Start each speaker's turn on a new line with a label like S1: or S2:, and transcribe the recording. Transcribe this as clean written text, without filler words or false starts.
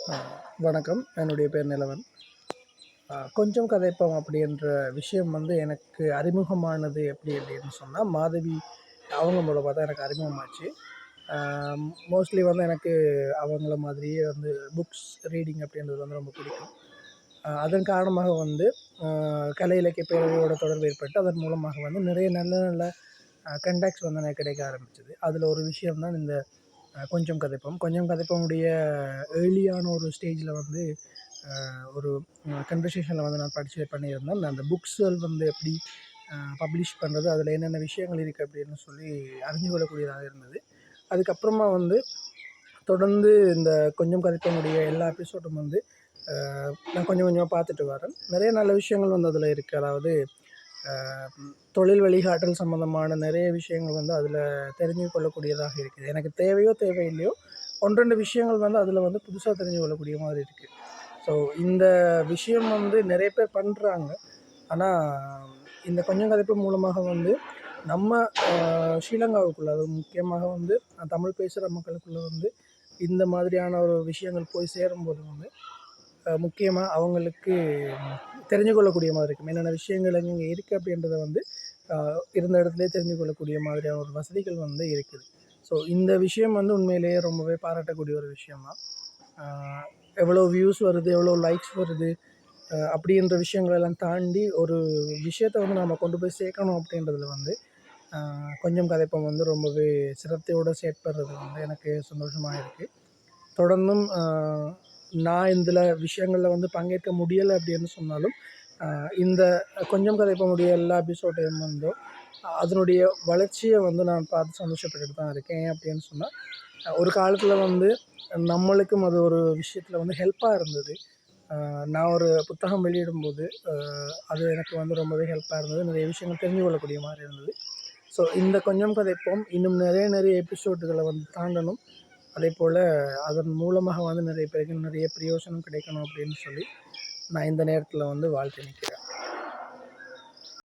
S1: வணக்கம். என்னுடைய பேர் நிலவன். கொஞ்சம் கதைப்போம் அப்படின்ற விஷயம் எனக்கு அறிமுகமானது எப்படி அப்படின்னு சொன்னால், மாதவி அவங்க மூலமாக தான் எனக்கு அறிமுகமாச்சு. மோஸ்ட்லி எனக்கு அவங்கள மாதிரியே புக்ஸ் ரீடிங் அப்படின்றது ரொம்ப பிடிக்கும். அதன் காரணமாக கலை இலக்கிய பேரவையோட தொடர்பு ஏற்பட்டு, அதன் மூலமாக நிறைய நல்ல நல்ல கண்டாக்ட்ஸ் எனக்கு கிடைக்க ஆரம்பிச்சது. அதில் ஒரு விஷயம் தான் இந்த கொஞ்சம் கதைப்போம். கொஞ்சம் கதைப்போமுடைய ஏர்லியான ஒரு ஸ்டேஜில் ஒரு கன்வர்சேஷனில் நான் பார்ட்டிசிபேட் பண்ணியிருந்தேன். அந்த புக்ஸ்கள் எப்படி பப்ளிஷ் பண்ணுறது, அதில் என்னென்ன விஷயங்கள் இருக்குது அப்படின்னு சொல்லி அறிஞ்சு கொள்ளக்கூடியதாக இருந்தது. அதுக்கப்புறமா தொடர்ந்து இந்த கொஞ்சம் கதைப்போமுடைய எல்லா எபிசோடும் நான் கொஞ்சம் கொஞ்சமாக பார்த்துட்டு வரேன். நிறைய நல்ல விஷயங்கள் அதில் இருக்குது. அதாவது தொழில் வழிகாட்டல் சம்மந்தமான நிறைய விஷயங்கள் அதில் தெரிஞ்சு கொள்ளக்கூடியதாக இருக்குது. எனக்கு தேவையோ தேவையில்லையோ 1, 2 விஷயங்கள் அதில் புதுசாக தெரிஞ்சு கொள்ளக்கூடிய மாதிரி இருக்குது. ஸோ இந்த விஷயம் நிறைய பேர் பண்ணுறாங்க. ஆனால் இந்த கொஞ்சம் கதைப்பு மூலமாக நம்ம ஸ்ரீலங்காவுக்குள்ளே, அது முக்கியமாக தமிழ் பேசுகிற மக்களுக்குள்ளே இந்த மாதிரியான ஒரு விஷயங்கள் போய் சேரும்போது முக்கியமாக அவங்களுக்கு தெரிஞ்சு கொள்ளக்கூடிய மாதிரி இருக்கும். என்னென்ன விஷயங்கள் இங்கே இருக்குது அப்படின்றத இருந்த இடத்துலேயே தெரிஞ்சு கொள்ளக்கூடிய மாதிரியான ஒரு வசதிகள் இருக்குது. ஸோ இந்த விஷயம் உண்மையிலேயே ரொம்பவே பாராட்டக்கூடிய ஒரு விஷயம்தான். எவ்வளோ வியூஸ் வருது, எவ்வளோ லைக்ஸ் வருது அப்படின்ற விஷயங்களெல்லாம் தாண்டி ஒரு விஷயத்தை நாம் கொண்டு போய் சேர்க்கணும் அப்படின்றதுல கொஞ்சம் கதைப்பம் ரொம்பவே சிரத்தையோடு செயற்படுறது எனக்கு சந்தோஷமாக இருக்குது. தொடர்ந்தும் நான் இதில் விஷயங்களில் பங்கேற்க முடியலை அப்படின்னு சொன்னாலும், இந்த கொஞ்சம் கதைப்பமுடைய எல்லா எபிசோடையும் அதனுடைய வளர்ச்சியை நான் பார்த்து சந்தோஷப்பட்டுட்டு தான் இருக்கேன். ஏன் அப்படின்னு சொன்னால், ஒரு காலத்தில் நம்மளுக்கும் அது ஒரு விஷயத்தில் ஹெல்ப்பாக இருந்தது. நான் ஒரு புத்தகம் வெளியிடும்போது அது எனக்கு ரொம்பவே ஹெல்ப்பாக இருந்தது. நிறைய விஷயங்கள் தெரிஞ்சு கொள்ளக்கூடிய மாதிரி இருந்தது. ஸோ இந்த கொஞ்சம் கதைப்போம் இன்னும் நிறைய எபிசோடுகளை தாண்டணும். அதேபோல் அதன் மூலமாக நிறைய பேருக்கு நிறைய பிரயோஜனம் கிடைக்கணும் அப்படின்னு சொல்லி நான் இந்த நேரத்தில் வாழ்த்து நிற்கிறேன்.